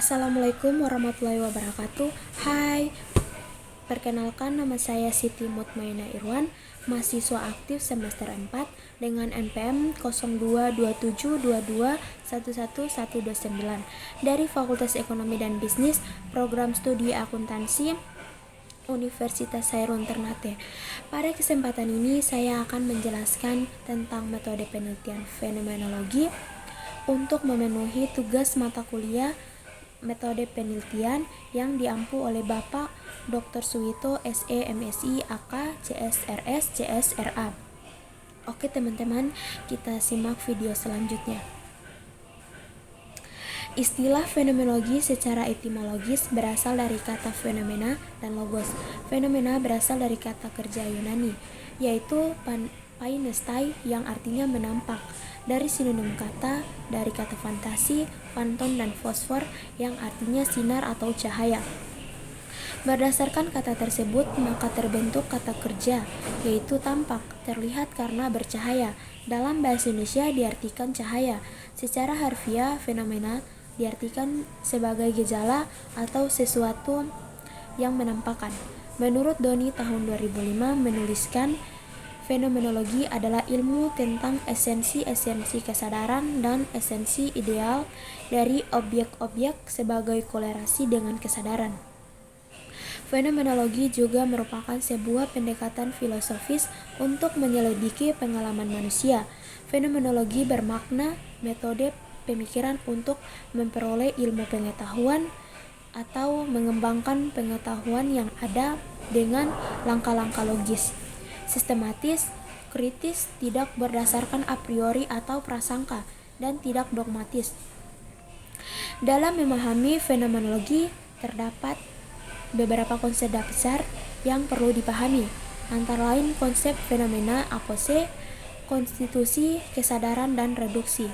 Assalamualaikum warahmatullahi wabarakatuh. Hai, perkenalkan nama saya Siti Mutmainah Irwan, mahasiswa aktif semester 4 dengan NPM 022722111129 dari Fakultas Ekonomi dan Bisnis, Program Studi Akuntansi Universitas Hairun Ternate. Pada kesempatan ini saya akan menjelaskan tentang metode penelitian fenomenologi untuk memenuhi tugas mata kuliah metode penelitian yang diampu oleh Bapak Dr. Suwito SE MSI AK CSRS CSRA. Oke teman-teman, kita simak video selanjutnya. Istilah fenomenologi secara etimologis berasal dari kata fenomena dan logos. Fenomena berasal dari kata kerja Yunani, yaitu painestai yang artinya menampak, dari sinonim kata dari kata fantasi, fanton dan fosfor yang artinya sinar atau cahaya. Berdasarkan kata tersebut, maka terbentuk kata kerja, yaitu tampak, terlihat karena bercahaya. Dalam bahasa Indonesia diartikan cahaya. Secara harfiah, fenomena diartikan sebagai gejala atau sesuatu yang menampakkan. Menurut Doni tahun 2005 menuliskan, fenomenologi adalah ilmu tentang esensi-esensi kesadaran dan esensi ideal dari objek-objek sebagai kolerasi dengan kesadaran. Fenomenologi juga merupakan sebuah pendekatan filosofis untuk menyelidiki pengalaman manusia. Fenomenologi bermakna metode pemikiran untuk memperoleh ilmu pengetahuan atau mengembangkan pengetahuan yang ada dengan langkah-langkah logis, sistematis, kritis, tidak berdasarkan a priori atau prasangka, dan tidak dogmatis. Dalam memahami fenomenologi, terdapat beberapa konsep dasar yang perlu dipahami, antara lain konsep fenomena apose, konstitusi, kesadaran, dan reduksi.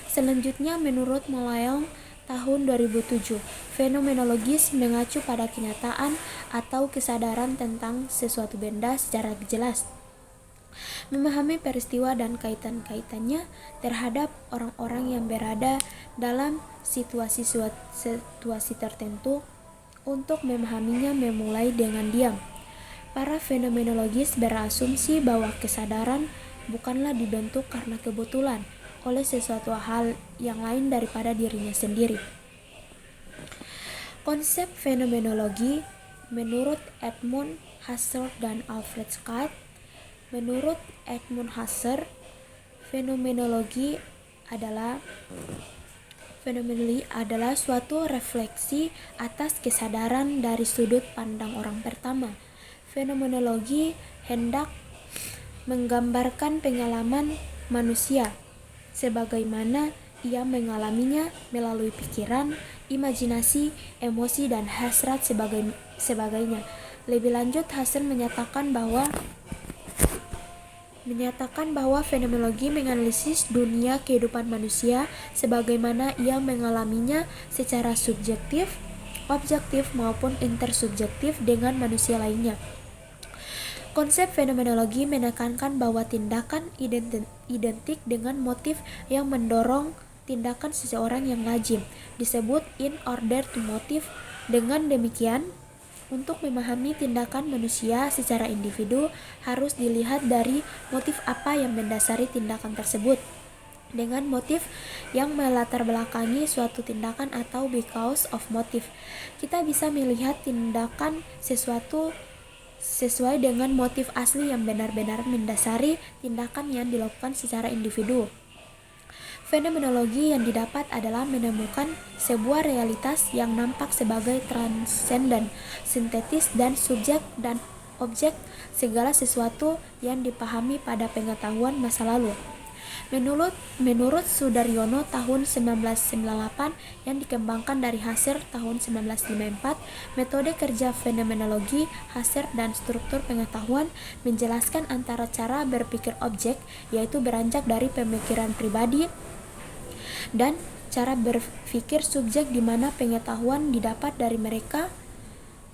Selanjutnya, menurut Molayong tahun 2007, fenomenologis mengacu pada kenyataan atau kesadaran tentang sesuatu benda secara jelas, memahami peristiwa dan kaitan-kaitannya terhadap orang-orang yang berada dalam situasi tertentu. Untuk memahaminya memulai dengan diam. Para fenomenologis berasumsi bahwa kesadaran bukanlah dibentuk karena kebetulan oleh sesuatu hal yang lain daripada dirinya sendiri. Konsep fenomenologi menurut Edmund Husserl dan Alfred Scott. Menurut Edmund Husserl, fenomenologi adalah suatu refleksi atas kesadaran dari sudut pandang orang pertama. Fenomenologi hendak menggambarkan pengalaman manusia sebagaimana ia mengalaminya melalui pikiran, imajinasi, emosi, dan hasrat sebagainya. Lebih lanjut, Husserl menyatakan bahwa fenomenologi menganalisis dunia kehidupan manusia sebagaimana ia mengalaminya secara subjektif, objektif, maupun intersubjektif dengan manusia lainnya. Konsep fenomenologi menekankan bahwa tindakan identik dengan motif yang mendorong tindakan seseorang yang lazim, disebut in order to motive. Dengan demikian, untuk memahami tindakan manusia secara individu harus dilihat dari motif apa yang mendasari tindakan tersebut. Dengan motif yang melatar belakangi suatu tindakan atau because of motive, kita bisa melihat tindakan sesuatu sesuai dengan motif asli yang benar-benar mendasari tindakan yang dilakukan secara individu. Fenomenologi yang didapat adalah menemukan sebuah realitas yang nampak sebagai transenden, sintetis, dan subjek dan objek segala sesuatu yang dipahami pada pengetahuan masa lalu. Menurut Sudaryono tahun 1998 yang dikembangkan dari Husserl tahun 1954, metode kerja fenomenologi, Husserl dan struktur pengetahuan menjelaskan antara cara berpikir objek, yaitu beranjak dari pemikiran pribadi, dan cara berpikir subjek di mana pengetahuan didapat dari mereka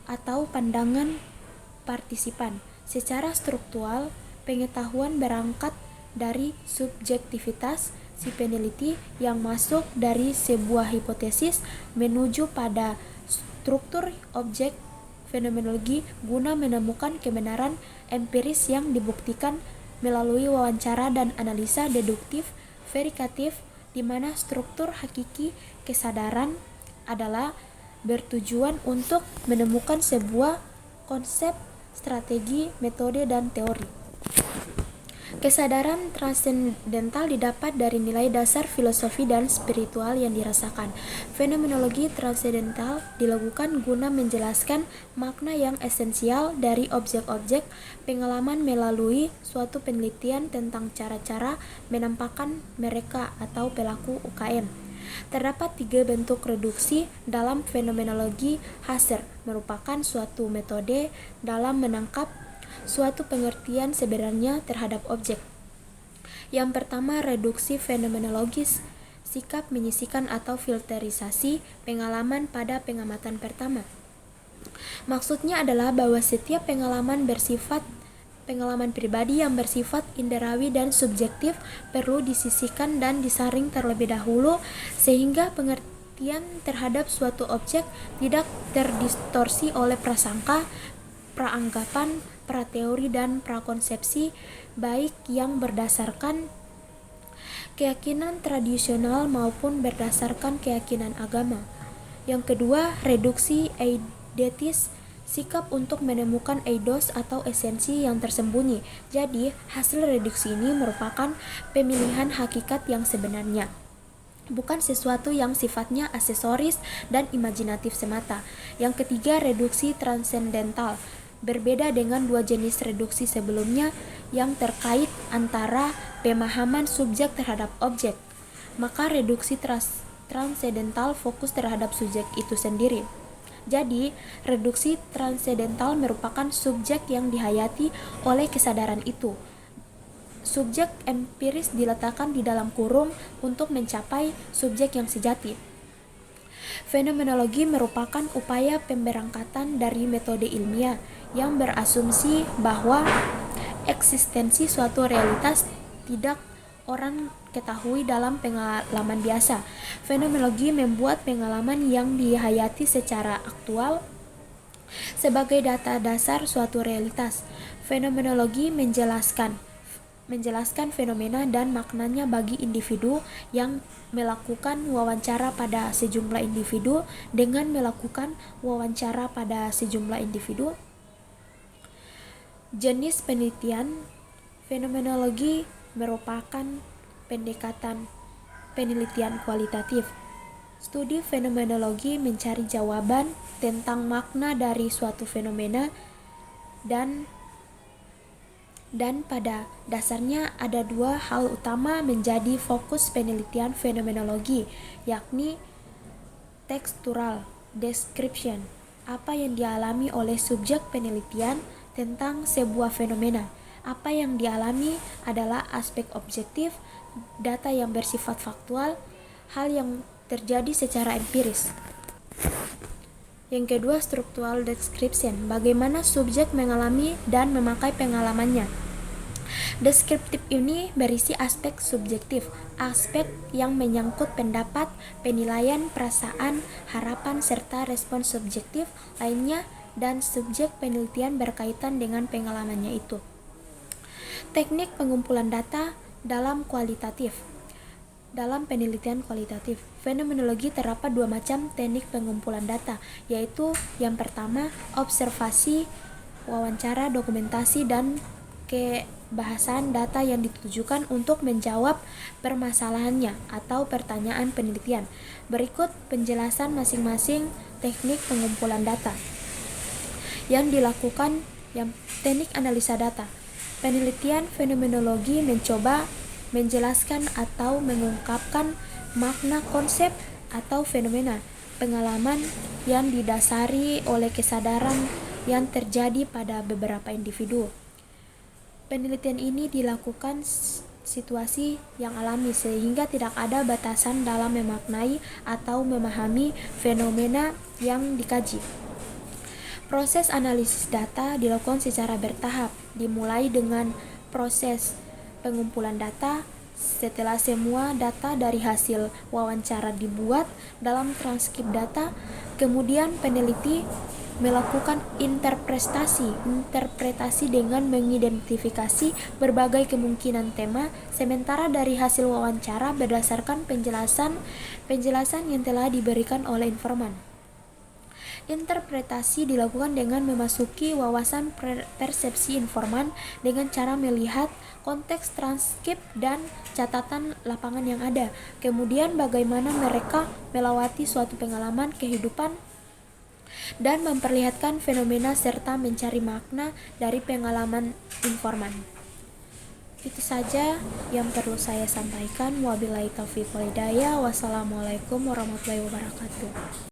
atau pandangan partisipan. Secara struktural, pengetahuan berangkat dari subjektivitas, si peneliti yang masuk dari sebuah hipotesis menuju pada struktur objek fenomenologi guna menemukan kebenaran empiris yang dibuktikan melalui wawancara dan analisa deduktif veritatif, di mana struktur hakiki kesadaran adalah bertujuan untuk menemukan sebuah konsep, strategi, metode, dan teori. Kesadaran transendental didapat dari nilai dasar filosofi dan spiritual yang dirasakan. Fenomenologi transendental dilakukan guna menjelaskan makna yang esensial dari objek-objek pengalaman melalui suatu penelitian tentang cara-cara menampakkan mereka atau pelaku UKM. Terdapat 3 bentuk reduksi dalam fenomenologi. Husserl merupakan suatu metode dalam menangkap suatu pengertian sebenarnya terhadap objek. Yang pertama, reduksi fenomenologis, sikap menyisihkan atau filterisasi pengalaman pada pengamatan pertama. Maksudnya adalah bahwa setiap pengalaman pribadi yang bersifat inderawi dan subjektif perlu disisihkan dan disaring terlebih dahulu sehingga pengertian terhadap suatu objek tidak terdistorsi oleh prasangka, praanggapan, prateori, dan prakonsepsi baik yang berdasarkan keyakinan tradisional maupun berdasarkan keyakinan agama. Yang kedua, reduksi eidetis, sikap untuk menemukan eidos atau esensi yang tersembunyi. Jadi, hasil reduksi ini merupakan pemilihan hakikat yang sebenarnya, bukan sesuatu yang sifatnya aksesoris dan imajinatif semata. Yang ketiga, reduksi transendental. Berbeda dengan 2 jenis reduksi sebelumnya yang terkait antara pemahaman subjek terhadap objek, maka reduksi transendental fokus terhadap subjek itu sendiri. Jadi, reduksi transendental merupakan subjek yang dihayati oleh kesadaran itu. Subjek empiris diletakkan di dalam kurung untuk mencapai subjek yang sejati. Fenomenologi merupakan upaya pemberangkatan dari metode ilmiah yang berasumsi bahwa eksistensi suatu realitas tidak orang ketahui dalam pengalaman biasa. Fenomenologi membuat pengalaman yang dihayati secara aktual sebagai data dasar suatu realitas. Fenomenologi menjelaskan fenomena dan maknanya bagi individu yang melakukan wawancara pada sejumlah individu. Dengan melakukan wawancara pada sejumlah individu, jenis penelitian fenomenologi merupakan pendekatan penelitian kualitatif. Studi fenomenologi mencari jawaban tentang makna dari suatu fenomena dan pada dasarnya ada 2 hal utama menjadi fokus penelitian fenomenologi, yakni textual description, apa yang dialami oleh subjek penelitian tentang sebuah fenomena. Apa yang dialami adalah aspek objektif, data yang bersifat faktual, hal yang terjadi secara empiris. Yang kedua, structural description, bagaimana subjek mengalami dan memakai pengalamannya. Deskriptif ini berisi aspek subjektif, aspek yang menyangkut pendapat, penilaian, perasaan, harapan, serta respon subjektif lainnya, dan subjek penelitian berkaitan dengan pengalamannya itu. Teknik pengumpulan data dalam penelitian kualitatif, fenomenologi terdapat 2 macam teknik pengumpulan data, yaitu yang pertama, observasi, wawancara, dokumentasi, dan kebahasan data yang ditujukan untuk menjawab permasalahannya atau pertanyaan penelitian. Berikut penjelasan masing-masing teknik pengumpulan data yang dilakukan. Yang teknik analisa data. Penelitian fenomenologi mencoba menjelaskan atau mengungkapkan makna konsep atau fenomena pengalaman yang didasari oleh kesadaran yang terjadi pada beberapa individu. Penelitian ini dilakukan situasi yang alami sehingga tidak ada batasan dalam memaknai atau memahami fenomena yang dikaji. Proses analisis data dilakukan secara bertahap, dimulai dengan proses pengumpulan data Setelah semua data dari hasil wawancara dibuat dalam transkrip data, kemudian peneliti melakukan interpretasi dengan mengidentifikasi berbagai kemungkinan tema, sementara dari hasil wawancara berdasarkan penjelasan yang telah diberikan oleh informan. Interpretasi dilakukan dengan memasuki wawasan persepsi informan dengan cara melihat konteks transkrip dan catatan lapangan yang ada, kemudian bagaimana mereka melewati suatu pengalaman kehidupan dan memperlihatkan fenomena serta mencari makna dari pengalaman informan. Itu saja yang perlu saya sampaikan. Wabillahi taufiq wal hidayah. Wassalamualaikum warahmatullahi wabarakatuh.